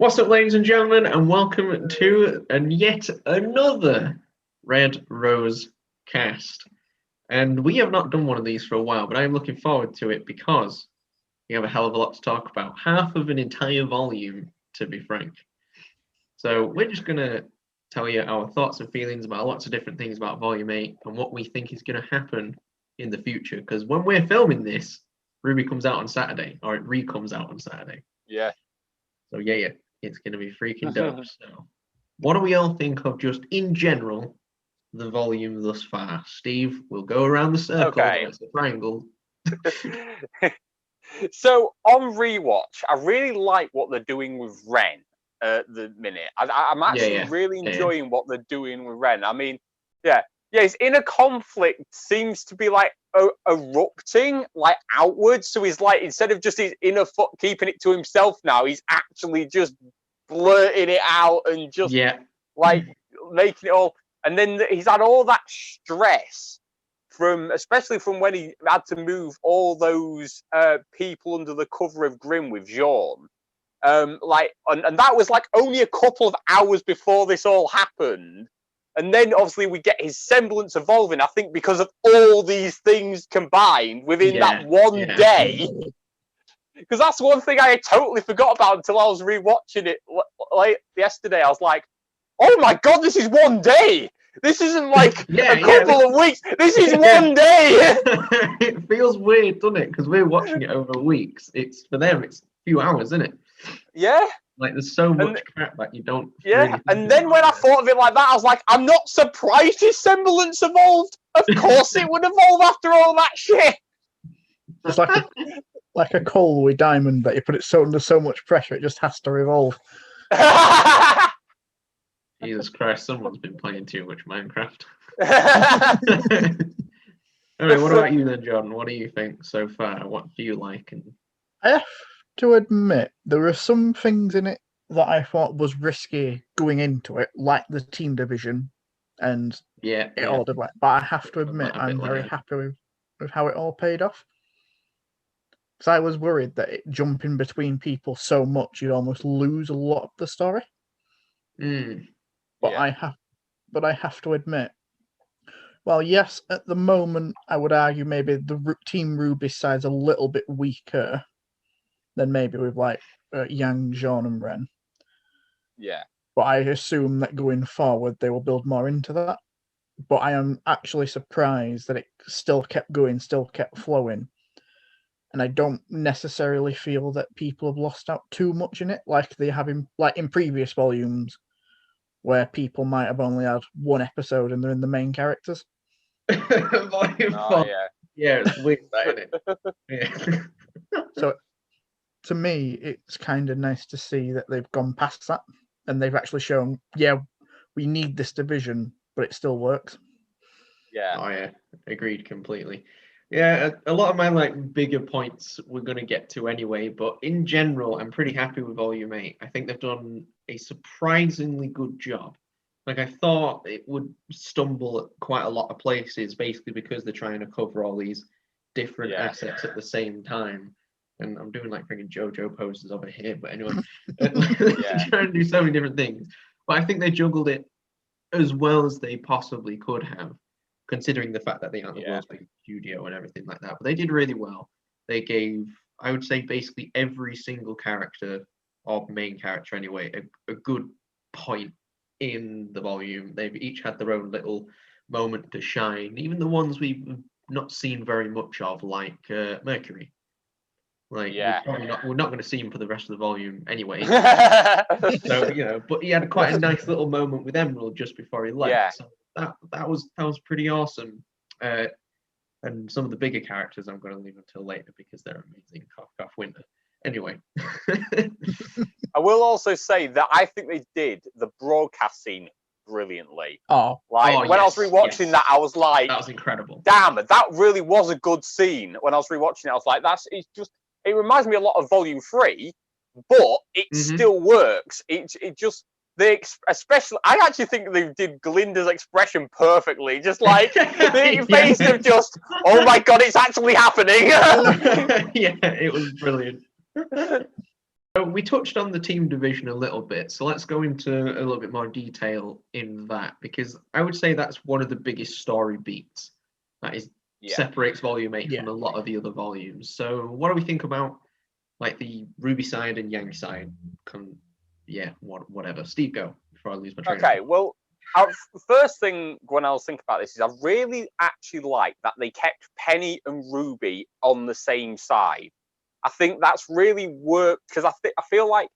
What's up, ladies and gentlemen, and welcome to yet another Red Rose cast. And we have not done one of these for a while, but I am looking forward to it because we have a hell of a lot to talk about. Half of an entire volume, to be frank. So we're just going to tell you our thoughts and feelings about lots of different things about Volume 8 and what we think is going to happen in the future. Because when we're filming this, RWBY comes out on Saturday, or it re-comes out on Saturday. Yeah. So yeah, it's going to be freaking dope. So what do we all think of just in general the volume thus far? Steve, we'll go around the circle. Okay. It's a triangle. So on rewatch, I really like what they're doing with Ren at the minute. I'm actually really enjoying what they're doing with Ren. I mean, his inner conflict seems to be like erupting like outwards. So he's like, instead of just his inner keeping it to himself now, he's actually just blurting it out and just like making it all. And then he's had all that stress especially from when he had to move all those people under the cover of Grimm with Jean. And that was like only a couple of hours before this all happened. And then obviously we get his semblance evolving, I think, because of all these things combined within that one day. Because that's one thing I totally forgot about until I was rewatching it like yesterday. I was like, oh my God, this is one day. This isn't like a couple of weeks. This is one day. It feels weird, doesn't it? Because we're watching it over weeks. It's for them, it's a few hours, isn't it? Yeah. Like there's so much crap that you don't. Yeah. Really and then when I thought of it like that, I was like, I'm not surprised his semblance evolved. Of course it would evolve after all that shit. It's like a coal with diamond that you put it under so much pressure, it just has to revolve. Jesus Christ, someone's been playing too much Minecraft. Anyway, what about you then, John? What do you think so far? What do you like? I have to admit, there are some things in it that I thought was risky going into it, like the team division and all did. But I have to admit, I'm very happy with how it all paid off. Because I was worried that jumping between people so much, you'd almost lose a lot of the story. But I have to admit, well, yes, at the moment, I would argue maybe the Team RWBY side's a little bit weaker than maybe with like Yang, Jean, and Ren. Yeah. But I assume that going forward, they will build more into that. But I am actually surprised that it still kept going, still kept flowing. And I don't necessarily feel that people have lost out too much in it, like they have in previous volumes, where people might have only had one episode and they're in the main characters. It's weird, isn't it? So, to me, it's kind of nice to see that they've gone past that and they've actually shown, we need this division, but it still works. Yeah. Oh yeah, agreed completely. Yeah, a lot of my bigger points we're going to get to anyway, but in general, I'm pretty happy with Volume 8. I think they've done a surprisingly good job. Like, I thought it would stumble at quite a lot of places, basically because they're trying to cover all these different assets at the same time. And I'm doing freaking JoJo poses over here, but anyway, trying to do so many different things. But I think they juggled it as well as they possibly could have, considering the fact that they aren't the world's biggest studio and everything like that. But they did really well. They gave, I would say, basically every single character, or main character anyway, a good point in the volume. They've each had their own little moment to shine. Even the ones we've not seen very much of, like Mercury. We're not going to see him for the rest of the volume anyway. So but he had quite a nice little moment with Emerald just before he left. Yeah. So that was pretty awesome. And some of the bigger characters I'm going to leave until later because they're amazing. Cough, cough, winter. Anyway. I will also say that I think they did the broadcast scene brilliantly. When I was rewatching that, I was like, that was incredible. Damn, that really was a good scene. When I was rewatching it, I was like, it reminds me a lot of Volume 3, but it still works. Especially, I actually think they did Glinda's expression perfectly. Just like the face of just, oh my God, it's actually happening. Yeah, it was brilliant. We touched on the team division a little bit, so let's go into a little bit more detail in that, because I would say that's one of the biggest story beats that separates Volume 8 from a lot of the other volumes. So what do we think about like the RWBY side and Yang side? Whatever. Steve, go before I lose my train of thought. Okay, well, first thing when I was thinking about this is I really actually like that they kept Penny and RWBY on the same side. I think that's really worked because I feel like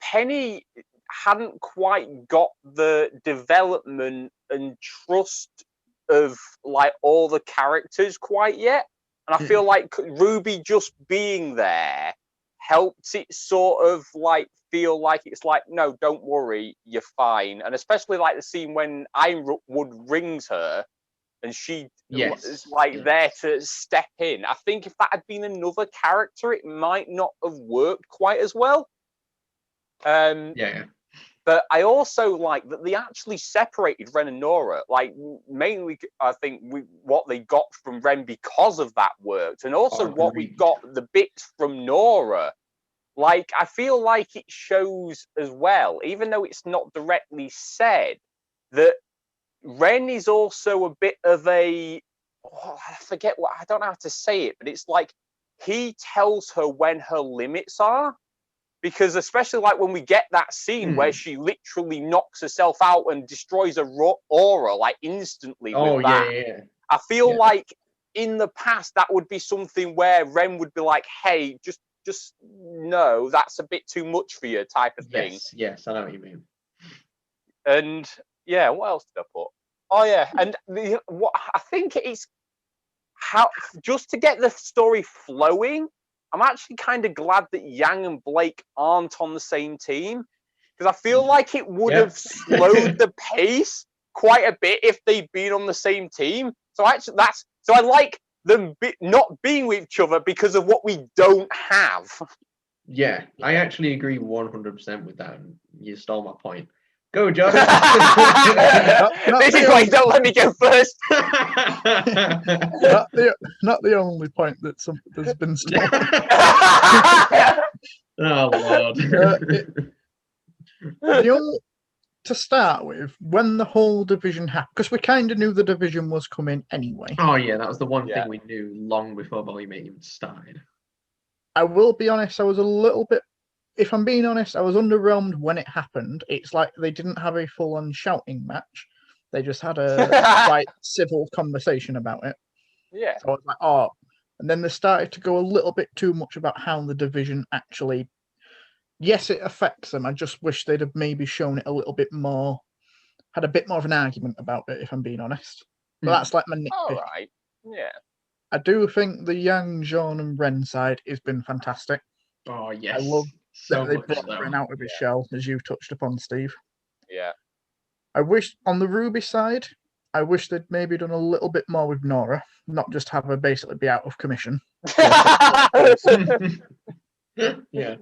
Penny hadn't quite got the development and trust of like all the characters quite yet, and I feel like RWBY just being there helped it sort of like feel like it's like, no, don't worry, you're fine. And especially like the scene when Ironwood rings her and she is like there to step in. I think if that had been another character, it might not have worked quite as well. But I also like that they actually separated Ren and Nora. Like, mainly, I think what they got from Ren because of that worked. And also what we got, the bits from Nora. Like, I feel like it shows as well, even though it's not directly said, that Ren is also a bit of I don't know how to say it, but it's like he tells her when her limits are. Because especially like when we get that scene where she literally knocks herself out and destroys a aura like instantly with that. I feel like in the past that would be something where Ren would be like, hey, just no, that's a bit too much for you type of thing. Yes, I know what you mean. And yeah, what else did I put? Oh yeah, and what I think it's how just to get the story flowing, I'm actually kind of glad that Yang and Blake aren't on the same team, because I feel like it would have slowed the pace quite a bit if they'd been on the same team. So actually, I like them not being with each other because of what we don't have. Yeah, I actually agree 100% with that. You stole my point. Go, John. This is why you don't let me go first. Not the only point that's been stolen. Oh, Lord. To start with, when the whole division happened, because we kind of knew the division was coming anyway. Oh, yeah, that was the one thing we knew long before Volume 8 even started. I will be honest, I was a little bit, if I'm being honest, I was underwhelmed when it happened. It's like they didn't have a full-on shouting match. They just had a quite civil conversation about it. Yeah. So I was like, oh. And then they started to go a little bit too much about how the division actually... Yes, it affects them. I just wish they'd have maybe shown it a little bit more, had a bit more of an argument about it, if I'm being honest. But that's like my nitpick. All right. Yeah. I do think the Yang, Jean, and Ren side has been fantastic. Oh, yes. I love so that they brought Ren out of his shell, as you touched upon, Steve. Yeah. I wish, on the RWBY side, I wish they'd maybe done a little bit more with Nora, not just have her basically be out of commission. Yeah.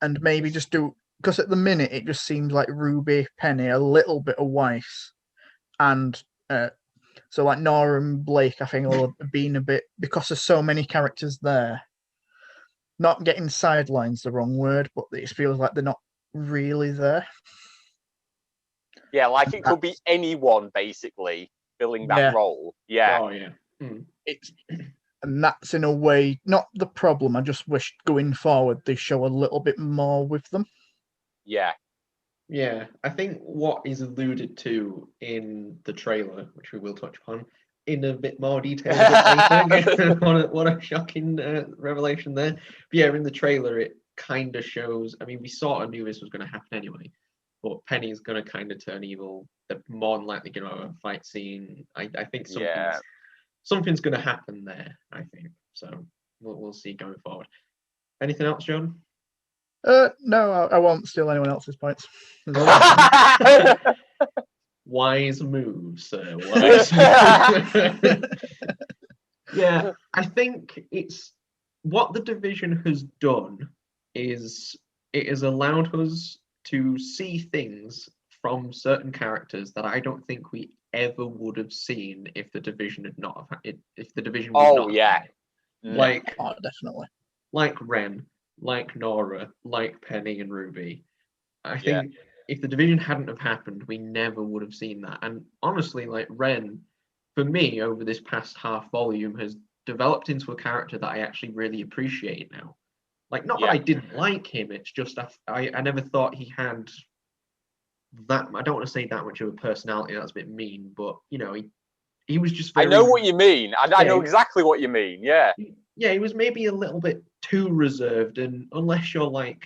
And maybe just do, because at the minute it just seems like RWBY, Penny, a little bit of Weiss, and so like Nora and Blake, I think, will have been a bit, because there's so many characters there. Not getting sideline's the wrong word, but it feels like they're not really there. Yeah, like it could be anyone basically filling that role. Yeah. Oh yeah. And that's in a way not the problem. I just wish going forward they show a little bit more with them. Yeah. Yeah, I think what is alluded to in the trailer, which we will touch upon in a bit more detail a bit later. What a shocking revelation there. But yeah, in the trailer, it kind of shows. I mean, we sort of knew this was going to happen anyway, but Penny's going to kind of turn evil. They're more than likely going to have a fight scene. I think something's going to happen there, I think. So we'll see going forward. Anything else, John? No, I won't steal anyone else's points. Wise move, sir. Wise move. Yeah, I think it's what the division has done is it has allowed us to see things from certain characters that I don't think we ever would have seen if the division had not have if the division would not have had it. Like definitely. Like Ren. like Nora, like Penny and RWBY. I think if the division hadn't have happened, we never would have seen that. And honestly, like Ren, for me, over this past half volume, has developed into a character that I actually really appreciate now. Like, not that I didn't like him, it's just I never thought he had that. I don't want to say that much of a personality, that's a bit mean, but you know, he was just very, I know what you mean. I know exactly what you mean. Yeah. Yeah, he was maybe a little bit too reserved, and unless you're like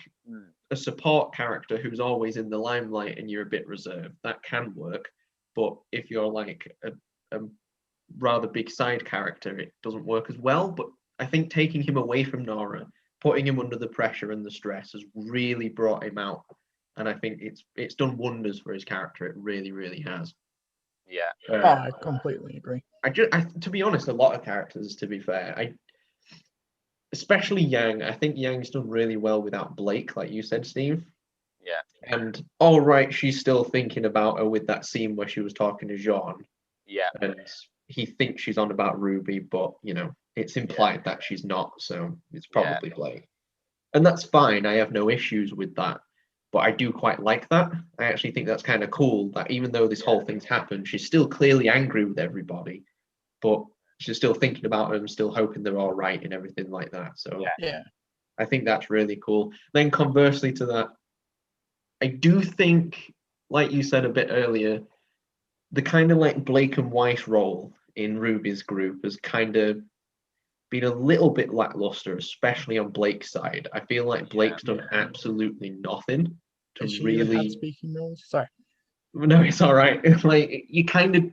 a support character who's always in the limelight and you're a bit reserved, that can work. But if you're like a rather big side character, it doesn't work as well. But I think taking him away from Nora, putting him under the pressure and the stress has really brought him out. And I think it's done wonders for his character. It really, really has. Yeah. I completely agree. To be honest, a lot of characters, to be fair, especially Yang. I think Yang's done really well without Blake, like you said, Steve. Yeah. And all right, she's still thinking about her with that scene where she was talking to Jean. Yeah. And he thinks she's on about RWBY, but you know, it's implied that she's not, so it's probably Blake. And that's fine. I have no issues with that. But I do quite like that. I actually think that's kind of cool that even though this whole thing's happened, she's still clearly angry with everybody, but she's still thinking about them, still hoping they're all right and everything like that. So yeah, I think that's really cool. Then conversely to that, I do think, like you said a bit earlier, the kind of like Blake and Weiss role in RWBY's group has kind of been a little bit lackluster, especially on Blake's side. I feel like Blake's done absolutely nothing to really. Speaking roles, sorry. No, it's all right. Like you kind of,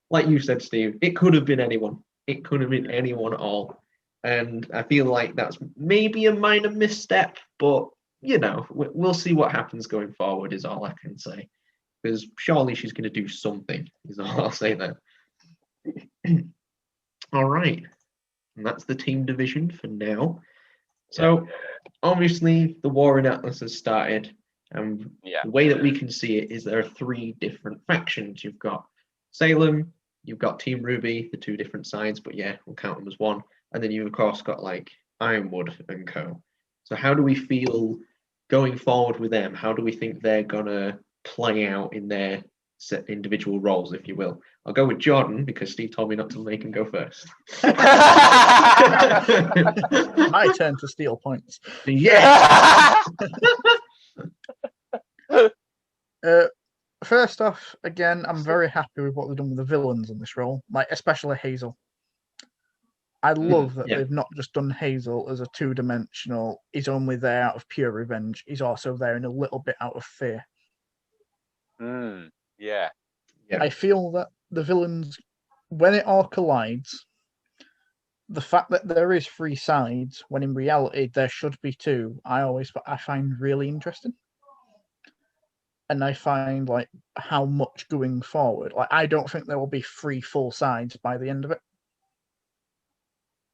like you said, Steve, it could have been anyone. It could have been anyone at all, and I feel like that's maybe a minor misstep, but you know, we'll see what happens going forward. Is all I can say, because surely she's going to do something. Is all I'll say there. All right. And that's the team division for now. So obviously the war in Atlas has started, and the way that we can see it is there are 3 different factions. You've got Salem, you've got Team RWBY, the 2 different sides, but yeah, we'll count them as one. And then you've of course got like Ironwood and co. So how do we feel going forward with them? How do we think they're gonna play out in their individual roles, if you will? I'll go with Jordan because Steve told me not to make him go first. My turn to steal points. Yeah. First off, again, I'm very happy with what they've done with the villains in this role, like especially Hazel. I love that they've not just done Hazel as a 2-dimensional, he's only there out of pure revenge, he's also there in a little bit out of fear. Yeah. I feel that the villains, when it all collides, the fact that there is 3 sides, when in reality there should be 2, I find really interesting. And I find like how much going forward, like I don't think there will be 3 full sides by the end of it.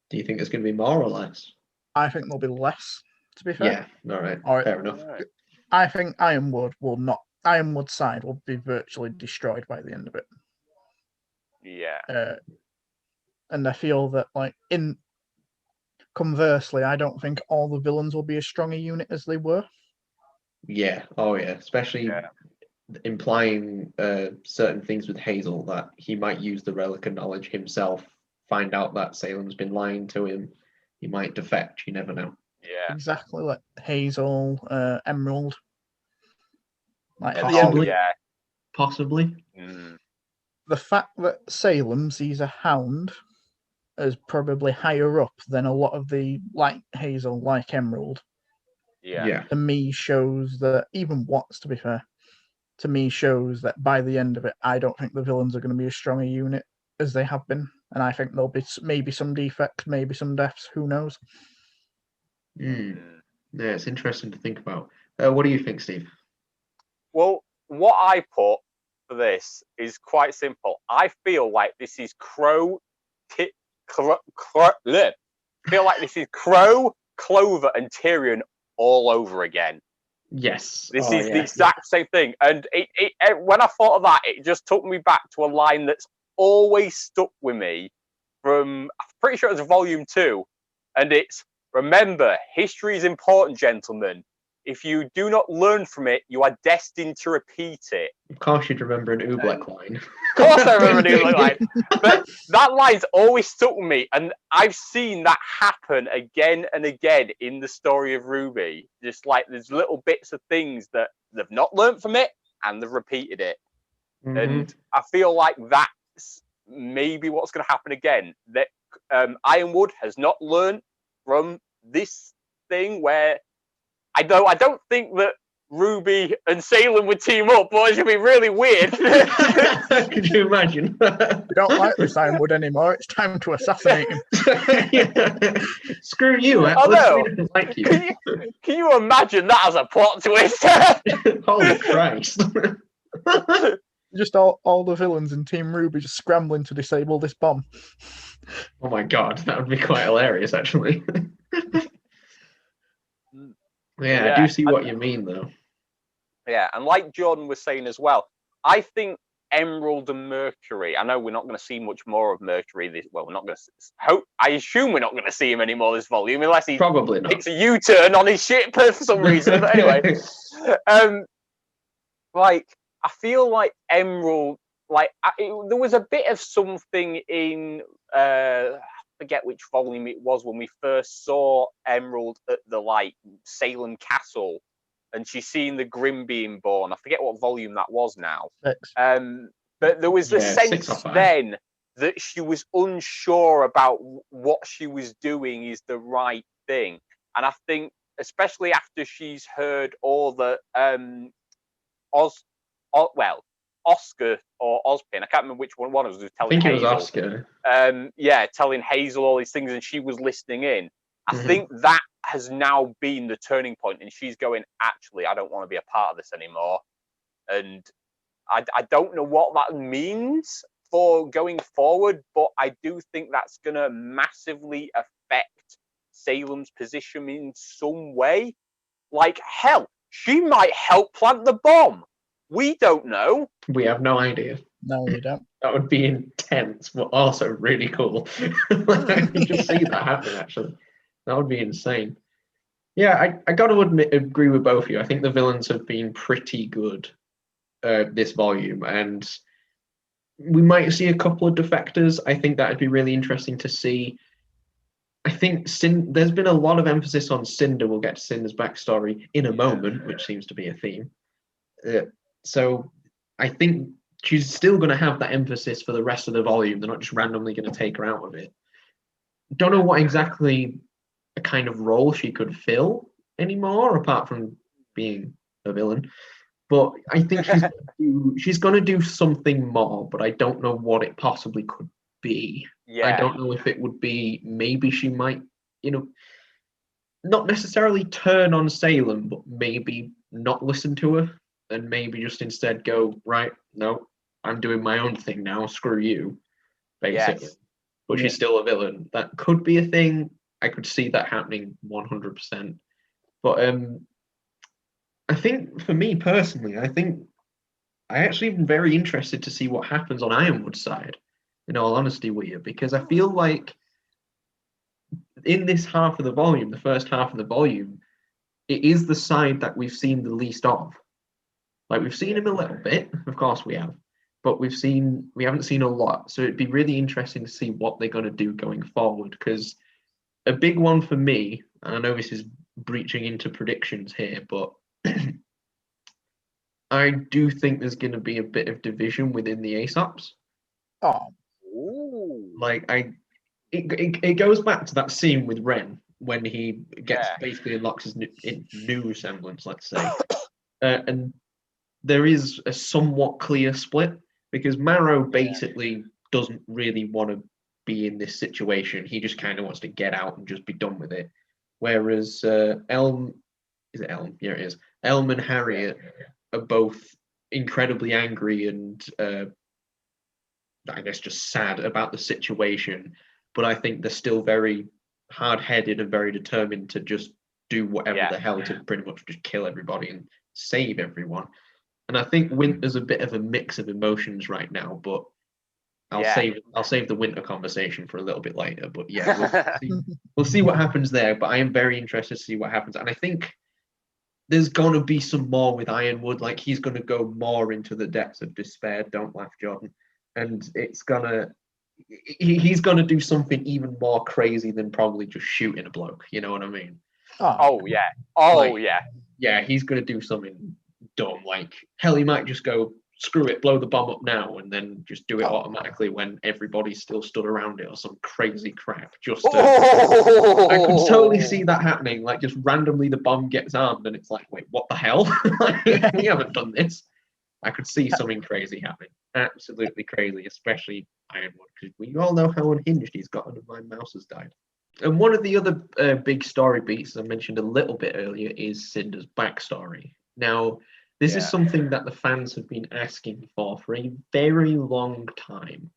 Do you think there's going to be more or less? I think there'll be less, to be fair. Yeah, all right. Fair enough. I think Ironwood's side will be virtually destroyed by the end of it. Yeah. And I feel that, like, conversely, I don't think all the villains will be as strong a unit as they were. Yeah. Oh, yeah. Especially implying certain things with Hazel, that he might use the relic of knowledge himself, find out that Salem's been lying to him. He might defect. You never know. Yeah. Exactly, like Hazel, Emerald. Like possibly. Possibly. The fact that Salem sees a hound as probably higher up than a lot of the, like Hazel, like Emerald, to me shows that, even Watts, to be fair, to me shows that by the end of it, I don't think the villains are going to be as strong a unit as they have been. And I think there'll be maybe some defects, maybe some deaths, who knows? Yeah, it's interesting to think about. What do you think, Steve? Well, what I put for this is quite simple. I feel like this is Crow, Clover, and Tyrion all over again. Yes. This is the exact same thing. And it when I thought of that, it just took me back to a line that's always stuck with me from, I'm pretty sure it was volume 2. And it's, Remember, history is important, gentlemen. If you do not learn from it, you are destined to repeat it. Of course you'd remember an Oobleck line. Of course I remember an Oobleck line. But that line's always stuck with me, and I've seen that happen again and again in the story of RWBY. Just like there's little bits of things that they've not learned from it, and they've repeated it. Mm-hmm. And I feel like that's maybe what's going to happen again. That Ironwood has not learned from this thing where I don't think that RWBY and Salem would team up, but it should be really weird. Could you imagine? We don't like this Ironwood anymore. It's time to assassinate him. Screw you. Although, like you. Can you imagine that as a plot twist? Holy Christ. Just all the villains in Team RWBY just scrambling to disable this bomb. Oh my god, that would be quite hilarious, actually. Yeah, I do see what you mean, though. Yeah, and like Jordan was saying as well, I think Emerald and Mercury. I know we're not going to see much more of Mercury. We're not going to. I assume we're not going to see him anymore this volume, unless he probably not. Takes a U-turn on his ship for some reason. But anyway, like I feel like Emerald. Like there was a bit of something in. Forget which volume it was when we first saw Emerald at the Salem Castle, and she's seen the Grim being born. I forget what volume that was now. 6. But there was the sense then that she was unsure about what she was doing is the right thing, and I think especially after she's heard all the Oscar or Ozpin, I can't remember which one was telling Hazel. I think it was Oscar. Telling Hazel all these things, and she was listening in. I think that has now been the turning point, and she's going, actually, I don't want to be a part of this anymore. And I don't know what that means for going forward, but I do think that's going to massively affect Salem's position in some way. Like, hell, she might help plant the bomb. We don't know. We have no idea. No, we don't. That would be intense, but also really cool. I can just see that happening, actually. That would be insane. Yeah, I got to agree with both of you. I think the villains have been pretty good this volume, and we might see a couple of defectors. I think that would be really interesting to see. I think there's been a lot of emphasis on Cinder. We'll get to Cinder's backstory in a moment, which seems to be a theme. So I think she's still going to have that emphasis for the rest of the volume. They're not just randomly going to take her out of it. Don't know what exactly a kind of role she could fill anymore, apart from being a villain. But I think she's going to do something more, but I don't know what it possibly could be. Yeah. I don't know if it would be, maybe she might, not necessarily turn on Salem, but maybe not listen to her. And maybe just instead go, right, no, I'm doing my own thing now, screw you, basically. Yes. But she's still a villain. That could be a thing. I could see that happening 100%. But I think, for me personally, I actually am very interested to see what happens on Ironwood's side, in all honesty with you, because I feel like in this half of the volume, the first half of the volume, it is the side that we've seen the least of. Like, we've seen him a little bit, of course we have, but we haven't seen a lot. So it'd be really interesting to see what they're going to do going forward, because a big one for me, and I know this is breaching into predictions here, but I do think there's going to be a bit of division within the Aesops. Oh. Like, it goes back to that scene with Ren, when he basically unlocks his new semblance, let's say. And there is a somewhat clear split, because Marrow basically doesn't really want to be in this situation. He just kind of wants to get out and just be done with it. Whereas Elm and Harriet are both incredibly angry and I guess just sad about the situation. But I think they're still very hard-headed and very determined to just do whatever the hell to pretty much just kill everybody and save everyone. And I think Winter's a bit of a mix of emotions right now, but I'll save the winter conversation for a little bit later. But yeah, we'll see what happens there. But I am very interested to see what happens, and I think there's gonna be some more with Ironwood. Like he's gonna go more into the depths of despair. Don't laugh, Jordan. And he's gonna do something even more crazy than probably just shooting a bloke. You know what I mean? Oh yeah. Yeah, he's gonna do something dumb. Like hell, he might just go, screw it, blow the bomb up now, and then just do it automatically when everybody's still stood around it, or some crazy crap. I could totally see that happening. Like just randomly the bomb gets armed, and it's like, wait, what the hell? We haven't done this. I could see something crazy happening. Absolutely crazy, especially Ironwood, because we all know how unhinged he's gotten, and my mouse has died. And one of the other big story beats I mentioned a little bit earlier is Cinder's backstory. Now, this is something that the fans have been asking for a very long time,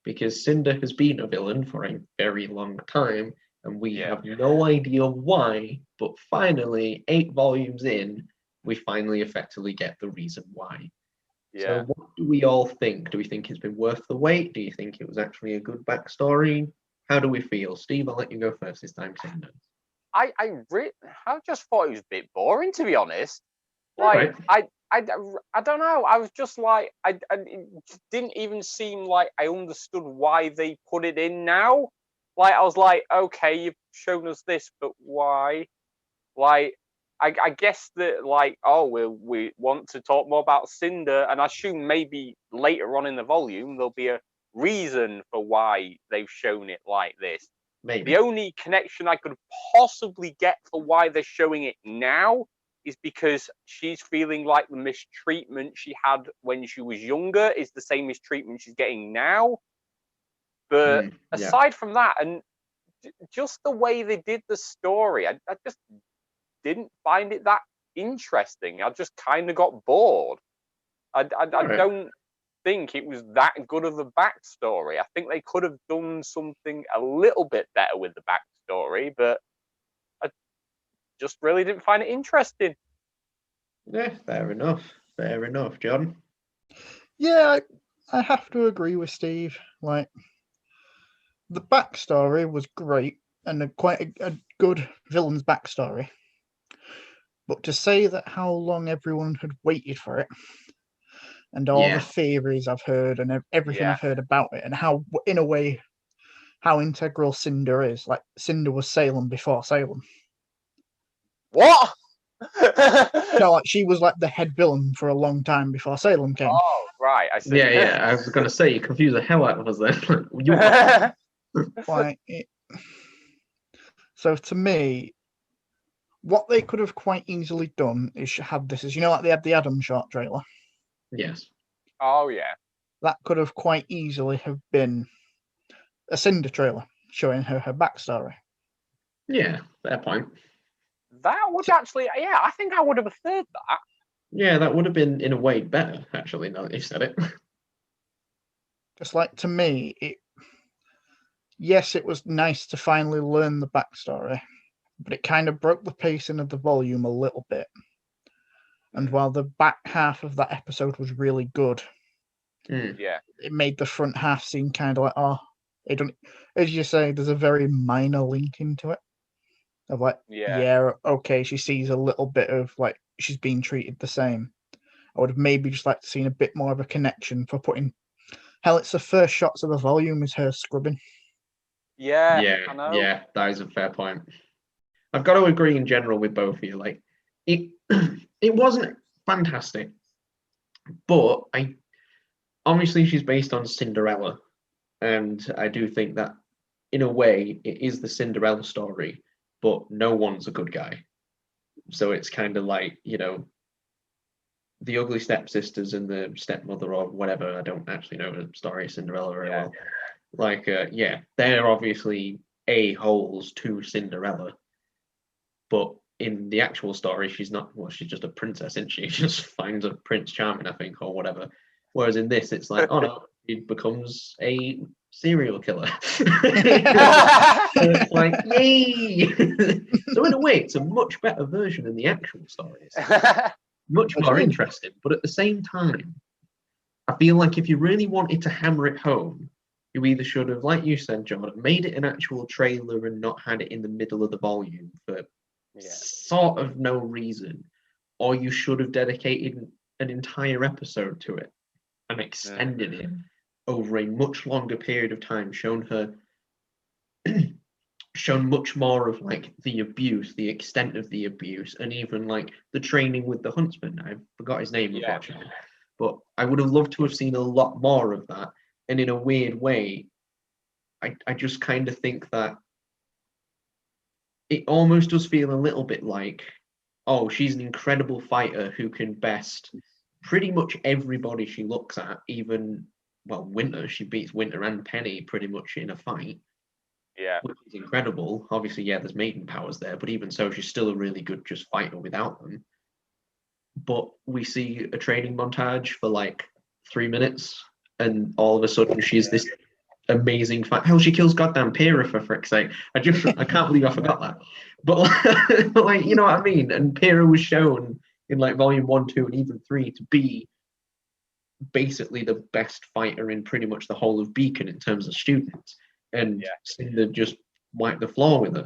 because Cinder has been a villain for a very long time, and we have no idea why, but finally, 8 volumes in, we finally effectively get the reason why. So what do we all think? Do we think it's been worth the wait? Do you think it was actually a good backstory? How do we feel? Steve, I'll let you go first this time. I just thought it was a bit boring, to be honest. Like, right. I don't know. I was just like, it didn't even seem like I understood why they put it in now. Like, I was like, okay, you've shown us this, but why? Like, I guess that, like, oh, we want to talk more about Cinder, and I assume maybe later on in the volume there'll be a reason for why they've shown it like this. Maybe. The only connection I could possibly get for why they're showing it now is because she's feeling like the mistreatment she had when she was younger is the same mistreatment she's getting now. But aside from that, and just the way they did the story, I just didn't find it that interesting. I just kind of got bored. I don't think it was that good of a backstory. I think they could have done something a little bit better with the backstory, but I just really didn't find it interesting. Yeah, fair enough. Fair enough, John. Yeah, I have to agree with Steve. Like, the backstory was great and quite a good villain's backstory. But to say that how long everyone had waited for it, and all the theories I've heard and everything I've heard about it, and how, in a way, how integral Cinder is. Like, Cinder was Salem before Salem. What? No, like, she was like the head villain for a long time before Salem came. Oh, right, I see. Yeah, I was going to say, you confused the hell out of us there. So to me, what they could have quite easily done is have this, as you know, like they had the Adam short trailer. Yes. Oh, yeah. That could have quite easily have been a Cinder trailer showing her backstory. Yeah, fair point. That would actually, I think I would have preferred that. Yeah, that would have been, in a way, better, actually, now that you said it. Just like, to me, yes, it was nice to finally learn the backstory, but it kind of broke the pacing of the volume a little bit. And while the back half of that episode was really good, it made the front half seem kind of like, it don't. As you say, there's a very minor link into it. Of like, okay, she sees a little bit of like she's being treated the same. I would have maybe just liked to seen a bit more of a connection for putting. Hell, it's the first shots of the volume is her scrubbing. I know. Yeah, that is a fair point. I've got to agree in general with both of you. Like, it wasn't fantastic, but obviously she's based on Cinderella, and I do think that in a way it is the Cinderella story, but no one's a good guy. So it's kind of like, you know, the ugly stepsisters and the stepmother or whatever. I don't actually know the story of Cinderella very well. Like, they're obviously a-holes to Cinderella, but in the actual story, she's not. Well, she's just a princess, isn't she? She just finds a Prince Charming, I think, or whatever. Whereas in this, it's like, oh no, he becomes a serial killer. It's like, yay! So in a way, it's a much better version than the actual stories. Much more interesting, but at the same time, I feel like if you really wanted to hammer it home, you either should have, like you said, Jordan, made it an actual trailer and not had it in the middle of the volume for sort of no reason, or you should have dedicated an entire episode to it and extended it over a much longer period of time, shown much more of like the abuse, the extent of the abuse, and even like the training with the huntsman. I forgot his name, unfortunately. But I would have loved to have seen a lot more of that. And in a weird way, I just kind of think that it almost does feel a little bit like, oh, she's an incredible fighter who can best pretty much everybody she looks at, even, well, Winter. She beats Winter and Penny pretty much in a fight. Yeah. Which is incredible. Obviously, yeah, there's maiden powers there, but even so, she's still a really good just fighter without them. But we see a training montage for like 3 minutes, and all of a sudden she's this amazing fight. Hell, she kills goddamn Pyrrha, for frick's sake. I can't believe I forgot that. But like, you know what I mean? And Pyrrha was shown in like volume 1, 2, and even 3 to be basically the best fighter in pretty much the whole of Beacon in terms of students. And Cinder just wiped the floor with her.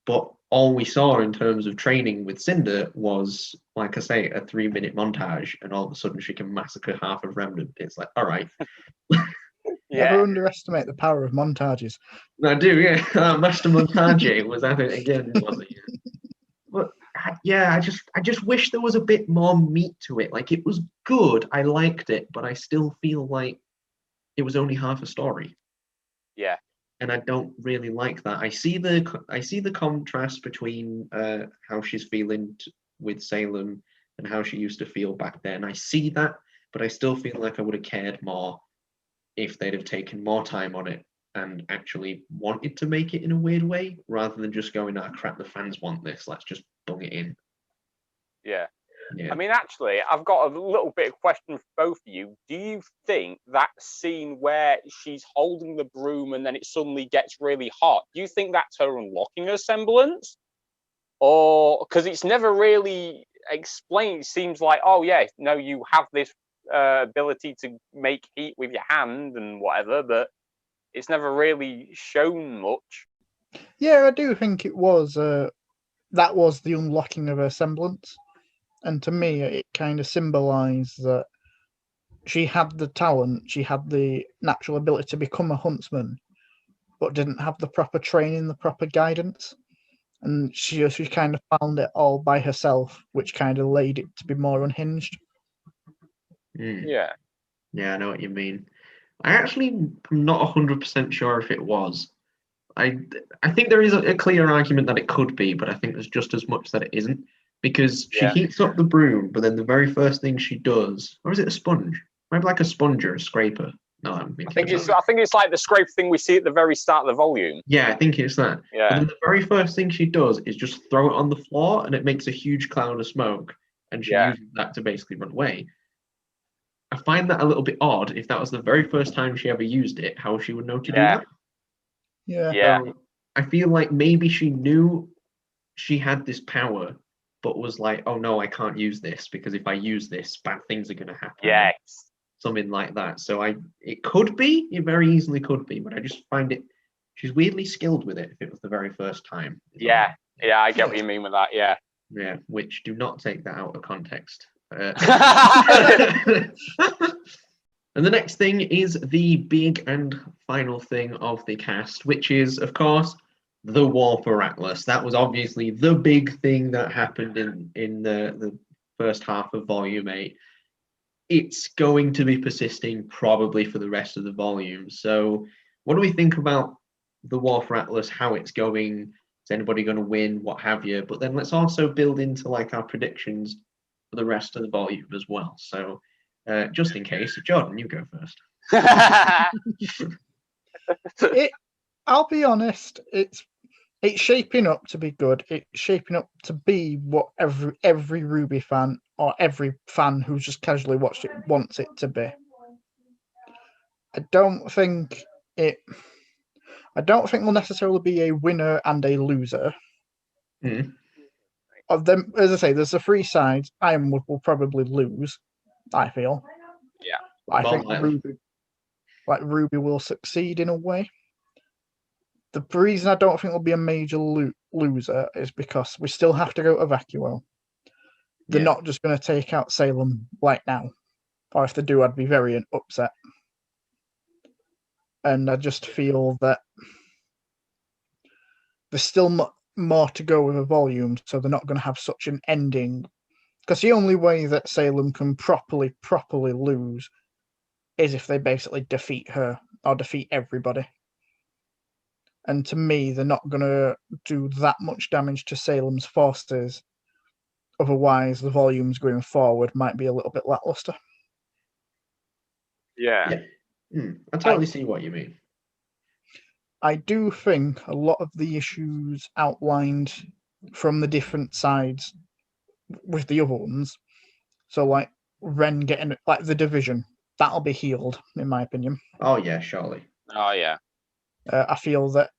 But all we saw in terms of training with Cinder was, like I say, a 3-minute montage, and all of a sudden she can massacre half of Remnant. It's like, all right. Never underestimate the power of montages. I do, yeah. Master Montage was at it again, wasn't it? But yeah, I just wish there was a bit more meat to it. Like, it was good, I liked it, but I still feel like it was only half a story. Yeah. And I don't really like that. I see the contrast between how she's feeling with Salem and how she used to feel back then. I see that, but I still feel like I would have cared more if they'd have taken more time on it and actually wanted to make it in a weird way, rather than just going, "Ah, crap, the fans want this. Let's just bung it in." Yeah. I mean, actually, I've got a little bit of question for both of you. Do you think that scene where she's holding the broom and then it suddenly gets really hot, do you think that's her unlocking her semblance? Or, because it's never really explained, it seems like, oh yeah, no, you have this ability to make heat with your hand and whatever, but it's never really shown much. Yeah, I do think it was, that was the unlocking of her semblance. And to me, it kind of symbolised that she had the talent, she had the natural ability to become a huntsman, but didn't have the proper training, the proper guidance. And she kind of found it all by herself, which kind of laid it to be more unhinged. Yeah. Yeah, I know what you mean. I actually am not 100% sure if it was. I think there is a clear argument that it could be, but I think there's just as much that it isn't. Because she heats up the broom, but then the very first thing she does, or is it a sponge? Maybe like a sponge or a scraper. No, I think it's like the scrape thing we see at the very start of the volume. Yeah, I think it's that. Yeah. But then the very first thing she does is just throw it on the floor, and it makes a huge cloud of smoke, and she uses that to basically run away. I find that a little bit odd. If that was the very first time she ever used it, how she would know to do that. Yeah. So I feel like maybe she knew she had this power, but was like, oh no, I can't use this, because if I use this, bad things are going to happen. Yes. Something like that. So it could be, it very easily could be, but I just find it, she's weirdly skilled with it if it was the very first time. Yeah, I get what you mean with that, yeah. Yeah, which do not take that out of context. And the next thing is the big and final thing of the cast, which is, of course, the War for Atlas. That was obviously the big thing that happened in the first half of Volume 8. It's going to be persisting probably for the rest of the volume. So what do we think about the War for Atlas, how it's going? Is anybody going to win, what have you? But then let's also build into like our predictions for the rest of the volume as well. So just in case, Jordan, you go first. I'll be honest, it's shaping up to be good. It's shaping up to be what every RWBY fan or every fan who's just casually watched it wants it to be. I don't think there'll necessarily be a winner and a loser. Of them, as I say, there's the three sides. Ironwood will probably lose, I feel. Yeah. I think RWBY will succeed in a way. The reason I don't think there'll be a major loser is because we still have to go to Vacuo. They're not just going to take out Salem right now. Or if they do, I'd be very upset. And I just feel that there's still more to go with a volume, so they're not going to have such an ending. Because the only way that Salem can properly lose is if they basically defeat her or defeat everybody. And to me, they're not going to do that much damage to Salem's forces. Otherwise, the volumes going forward might be a little bit lackluster. Yeah. I totally see what you mean. I do think a lot of the issues outlined from the different sides with the other ones, so like Ren getting like the division, that'll be healed, in my opinion. Oh yeah, surely. Oh yeah. I feel that,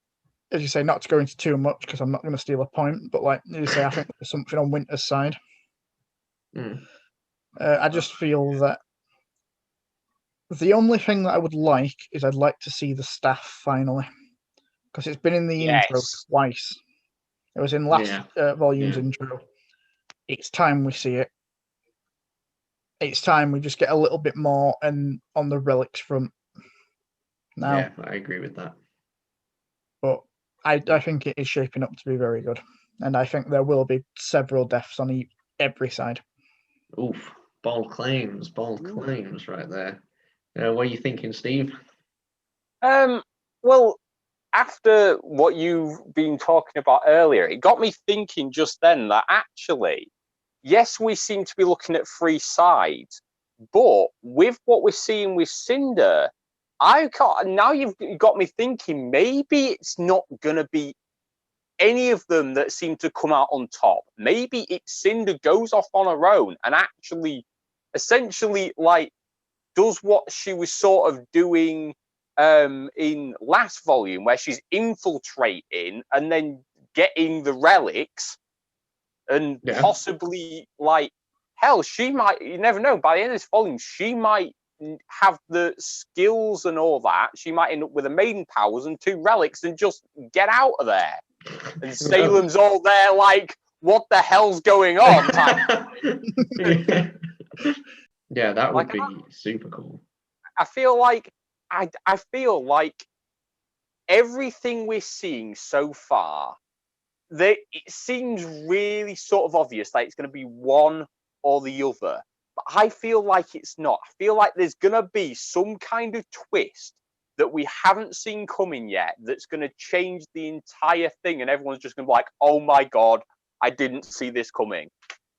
as you say, not to go into too much because I'm not going to steal a point, but like you say, I think there's something on Winter's side. I just feel that the only thing that I would like is I'd like to see the staff finally, because it's been in the intro twice. It was in last volume's intro. It's time we see it. It's time we just get a little bit more and on the relics front. Now, yeah, I agree with that. But I think it is shaping up to be very good, and I think there will be several deaths on every side. Oof, bold claims right there. What are you thinking, Steve? Well, after what you've been talking about earlier, it got me thinking just then that actually, yes, we seem to be looking at 3 sides, but with what we're seeing with Cinder, now you've got me thinking maybe it's not going to be any of them that seem to come out on top. Maybe Cinder goes off on her own and actually, essentially, like, does what she was sort of doing in last volume, where she's infiltrating and then getting the relics, and possibly, like, hell, she might, you never know, by the end of this volume, she might have the skills and all that. She might end up with a maiden powers and 2 relics and just get out of there. And Salem's all there like, what the hell's going on? Yeah, that would be super cool. I feel like everything we're seeing so far, it seems really sort of obvious that it's going to be one or the other. But I feel like it's not. I feel like there's going to be some kind of twist that we haven't seen coming yet that's going to change the entire thing, and everyone's just going to be like, oh my God, I didn't see this coming.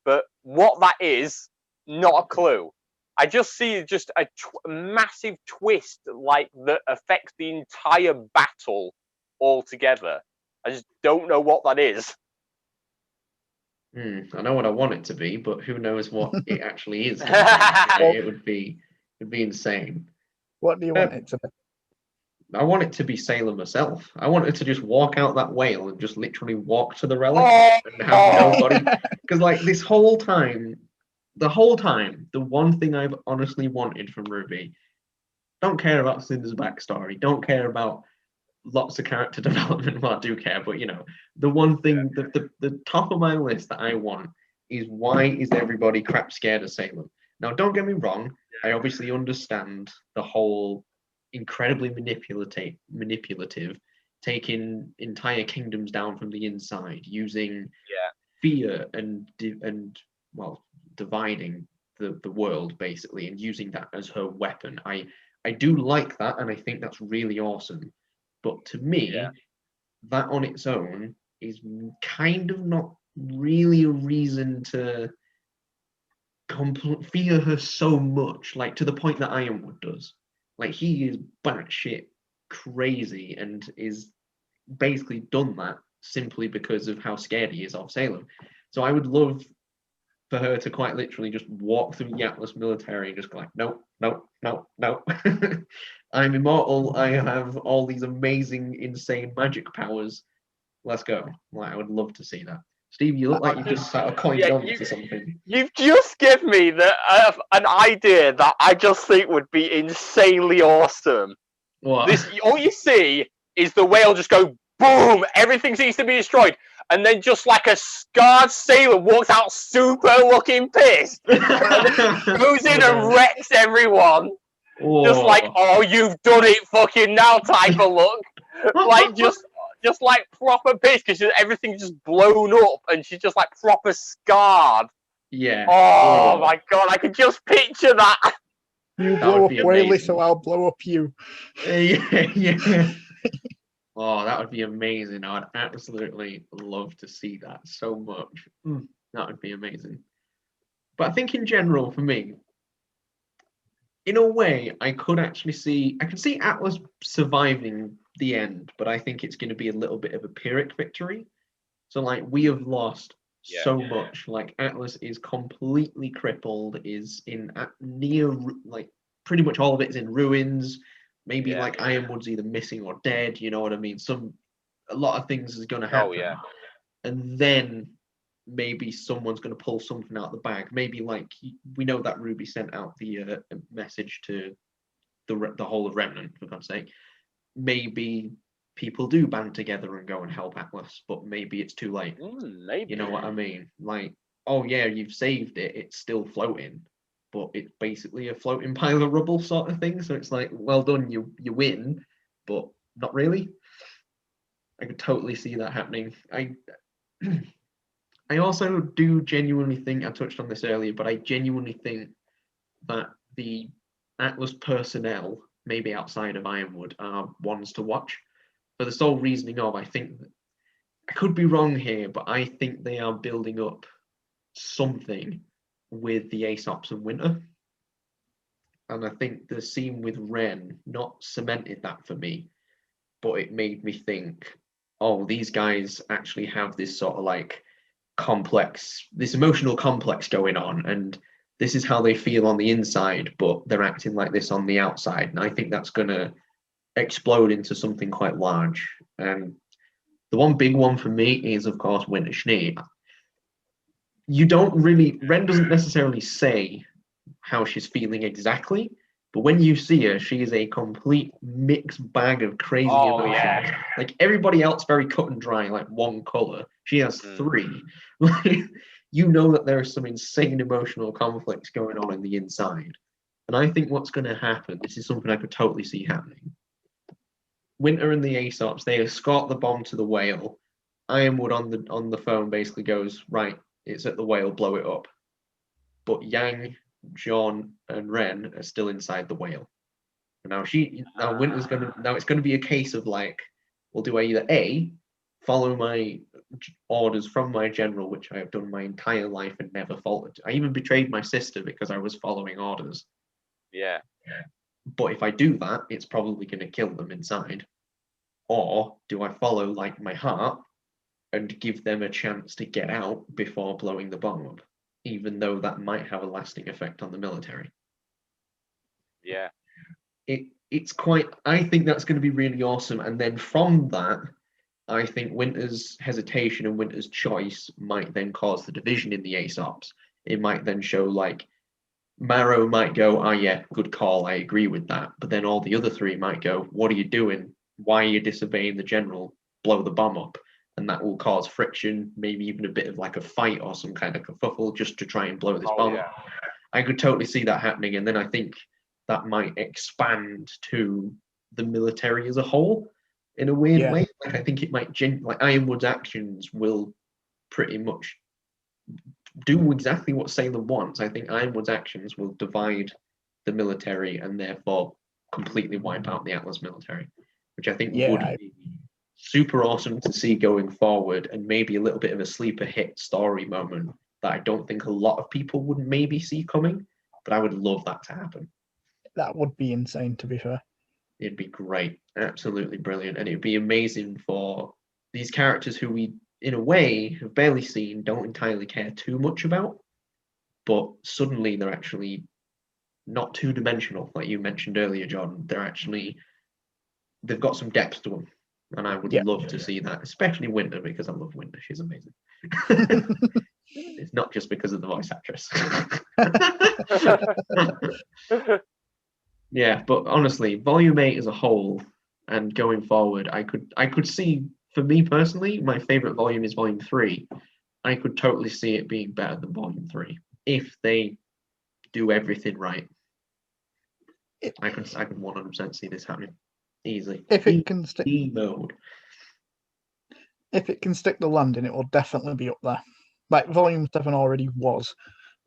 But what that is, not a clue. I just see just a massive twist, like, that affects the entire battle altogether. I just don't know what that is. I know what I want it to be, but who knows what it actually is. It would be insane. What do you want it to be? I want it to be Salem herself. I want her to just walk out that whale and just literally walk to the relic and have nobody. Because like the whole time, the one thing I've honestly wanted from RWBY, don't care about Cinder's backstory, don't care about lots of character development. Well, I do care, but the one thing, the top of my list that I want is, why is everybody crap scared of Salem? Now, don't get me wrong, I obviously understand the whole incredibly manipulative, taking entire kingdoms down from the inside, using fear and dividing the world basically, and using that as her weapon. I do like that, and I think that's really awesome. But to me, that on its own is kind of not really a reason to fear her so much, like to the point that Ironwood does. Like, he is batshit crazy and is basically done that simply because of how scared he is of Salem. So I would love for her to quite literally just walk through the Atlas military and just go like, no. I'm immortal. I have all these amazing, insane magic powers. Let's go. Like, I would love to see that. Steve, you look like you just sat a coin to something. You've just given me an idea that I just think would be insanely awesome. What? All you see is the whale just go boom, everything seems to be destroyed, and then just like a scarred sailor walks out super looking pissed, goes in and wrecks everyone. Whoa. Just like, oh, you've done it fucking now type of look. Like just like proper pissed because everything's just blown up and she's just like proper scarred. Yeah. Oh my god, I can just picture that. You blow up Whaley, so I'll blow up you. Yeah. Oh, that would be amazing. I'd absolutely love to see that so much. That would be amazing. But I think in general, for me, in a way, I can see Atlas surviving the end, but I think it's going to be a little bit of a Pyrrhic victory. So, like, we have lost so much. Like, Atlas is completely crippled, is in near, like, pretty much all of it is in ruins. Maybe like Ironwood's either missing or dead, you know what I mean? A lot of things is going to happen. Oh, yeah. And then maybe someone's going to pull something out of the bag. Maybe like, we know that RWBY sent out the message to the whole of Remnant, for God's sake. Maybe people do band together and go and help Atlas, but maybe it's too late. Maybe. You know what I mean? Like, oh yeah, you've saved it, it's still floating. But it's basically a floating pile of rubble sort of thing. So it's like, well done, you win, but not really. I could totally see that happening. I also do genuinely think, I touched on this earlier, but I genuinely think that the Atlas personnel, maybe outside of Ironwood, are ones to watch. For the sole reasoning of, I think, I could be wrong here, but I think they are building up something with the Aesops and Winter. And I think the scene with Ren not cemented that for me, but it made me think, oh, these guys actually have this sort of like this emotional complex going on, and this is how they feel on the inside, but they're acting like this on the outside. And I think that's going to explode into something quite large. And the one big one for me is, of course, Winter Schnee. Ren doesn't necessarily say how she's feeling exactly, but when you see her, she is a complete mixed bag of crazy emotions. Yeah. Like everybody else, very cut and dry, like one color. She has three. You know that there is some insane emotional conflicts going on in the inside. And I think what's going to happen, this is something I could totally see happening. Winter and the Aesops, they escort the bomb to the whale. Ironwood on the phone basically goes, right, it's at the whale, blow it up. But Yang, Jean, and Ren are still inside the whale. And now Winter's it's gonna be a case of like, well, do I either A, follow my orders from my general, which I have done my entire life and never faltered. I even betrayed my sister because I was following orders. Yeah. But if I do that, it's probably gonna kill them inside. Or do I follow like my heart and give them a chance to get out before blowing the bomb up, even though that might have a lasting effect on the military? Yeah. I think that's going to be really awesome. And then from that, I think Winter's hesitation and Winter's choice might then cause the division in the Aesops. It might then show like Marrow might go, oh yeah, good call, I agree with that. But then all the other three might go, what are you doing? Why are you disobeying the general? Blow the bomb up. And that will cause friction, maybe even a bit of like a fight or some kind of kerfuffle just to try and blow this bomb up. I could totally see that happening. And then I think that might expand to the military as a whole in a weird way. Like I think it might, like Ironwood's actions will pretty much do exactly what Salem wants. I think Ironwood's actions will divide the military and therefore completely wipe out the Atlas military, which I think would be super awesome to see going forward, and maybe a little bit of a sleeper hit story moment that I don't think a lot of people would maybe see coming, but I would love that to happen. That would be insane, to be fair. It'd be great, absolutely brilliant, and it'd be amazing for these characters who we, in a way, have barely seen, don't entirely care too much about, but suddenly they're actually not two-dimensional, like you mentioned earlier, John. They've got some depth to them. And I would love to see that, especially Winter, because I love Winter. She's amazing. It's not just because of the voice actress. Yeah, but honestly, Volume 8 as a whole and going forward, I could see, for me personally, my favorite volume is Volume 3. I could totally see it being better than Volume 3 if they do everything right. I could 100% see this happening easily. If it can stick mode. If it can stick the landing, it will definitely be up there. Like Volume 7 already was,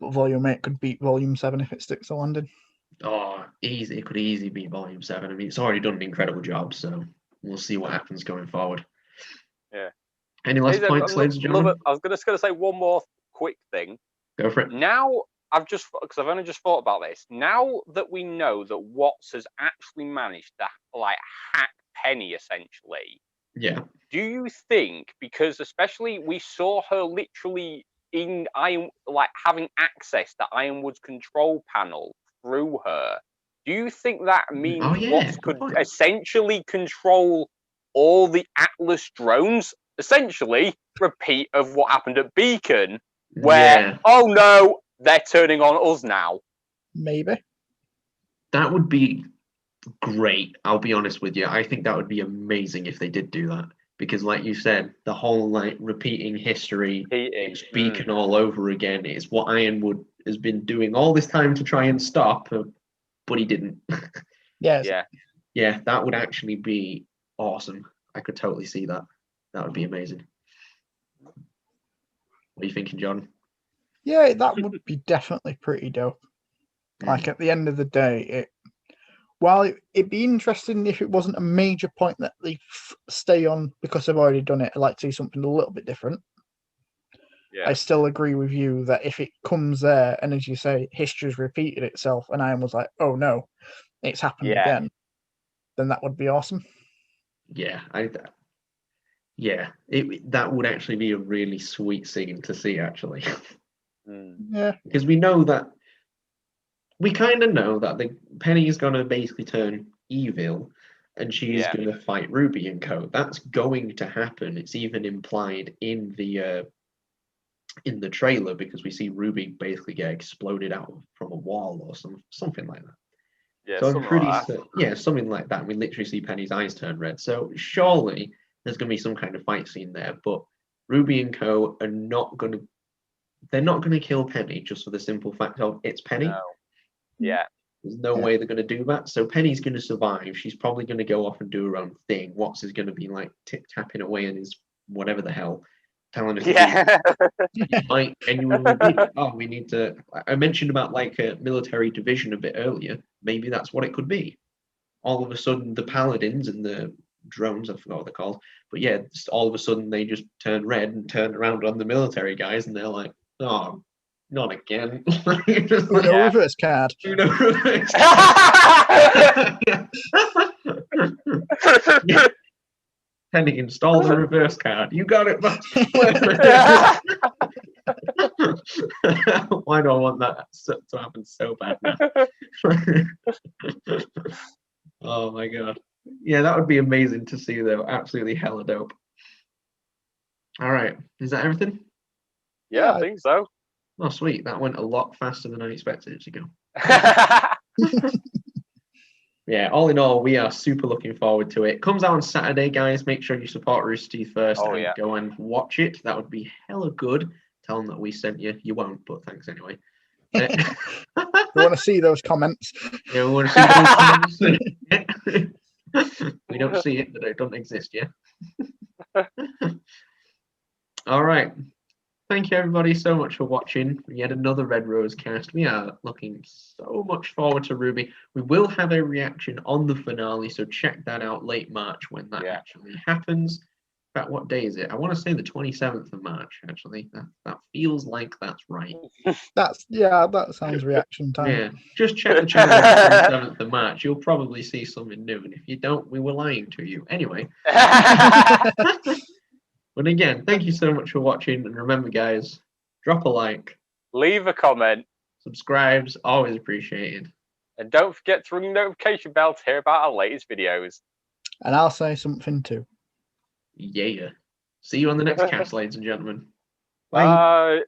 but Volume 8 could beat Volume 7 if it sticks the landing. Oh, easy! It could easily beat Volume 7. I mean, it's already done an incredible job, so we'll see what happens going forward. Yeah. Any last points, ladies and gentlemen? I was just going to say one more quick thing. Go for it. Now, because I've only just thought about this. Now that we know that Watts has actually managed to hack Penny, essentially. Yeah. Do you think, because especially we saw her literally in having access to Ironwood's control panel through her, do you think that means Watts could essentially control all the Atlas drones? Essentially, repeat of what happened at Beacon, where, oh no, they're turning on us now. Maybe. That would be great. I'll be honest with you. I think that would be amazing if they did do that. Because like you said, the whole repeating history, it's Beacon all over again. It's what Ironwood has been doing all this time to try and stop, but he didn't. Yeah, that would actually be awesome. I could totally see that. That would be amazing. What are you thinking, John? Yeah, that would be definitely pretty dope. Like at the end of the day, while it'd be interesting if it wasn't a major point that they stay on because they've already done it, I'd like to see something a little bit different. Yeah. I still agree with you that if it comes there, and as you say, history's repeated itself, and I was like, oh no, it's happened again, then that would be awesome. Yeah, that would actually be a really sweet scene to see, actually. Yeah. Because we know that, we kind of know that Penny is going to basically turn evil and she's going to fight Ruby and co. That's going to happen. It's even implied in the trailer, because we see Ruby basically get exploded out from a wall or something like that. Yeah, so I'm pretty certain, something like that. We literally see Penny's eyes turn red. So surely there's going to be some kind of fight scene there. But Ruby and co are not going to. They're not going to kill Penny just for the simple fact of it's Penny. No. Yeah. There's no way they're going to do that. So Penny's going to survive. She's probably going to go off and do her own thing. Watts is going to be like tip-tapping away in his whatever the hell, telling us he might genuinely be. Oh, we need to. I mentioned about like a military division a bit earlier. Maybe that's what it could be. All of a sudden, the paladins and the drones, I forgot what they're called, but yeah, all of a sudden they just turn red and turn around on the military guys, and they're like, oh, not again. Uno reverse card. Uno reverse card. Penny, install the reverse card. You got it, man. Why do I want that to happen so bad now? Oh my god. Yeah, that would be amazing to see, though. Absolutely hella dope. All right. Is that everything? Yeah, I think so. Oh, sweet. That went a lot faster than I expected it to go. Yeah, all in all, we are super looking forward to it. It comes out on Saturday, guys. Make sure you support Rooster Teeth first and go and watch it. That would be hella good. Tell them that we sent you. You won't, but thanks anyway. We want to see those comments. Yeah, we want to see those comments. We don't see it, but it doesn't exist yet. All right. Thank you, everybody, so much for watching yet another Red Rose cast. We are looking so much forward to RWBY. We will have a reaction on the finale, so check that out late March when that actually happens. In fact, what day is it? I want to say the 27th of March, actually. That feels like that's right. That sounds reaction time. Yeah, just check the channel on the 27th of March. You'll probably see something new, and if you don't, we were lying to you. Anyway. But again, thank you so much for watching, and remember, guys, drop a like, leave a comment, subscribe's always appreciated, and don't forget to ring the notification bell to hear about our latest videos. And I'll say something too. Yeah. See you on the next cast, ladies and gentlemen. Bye.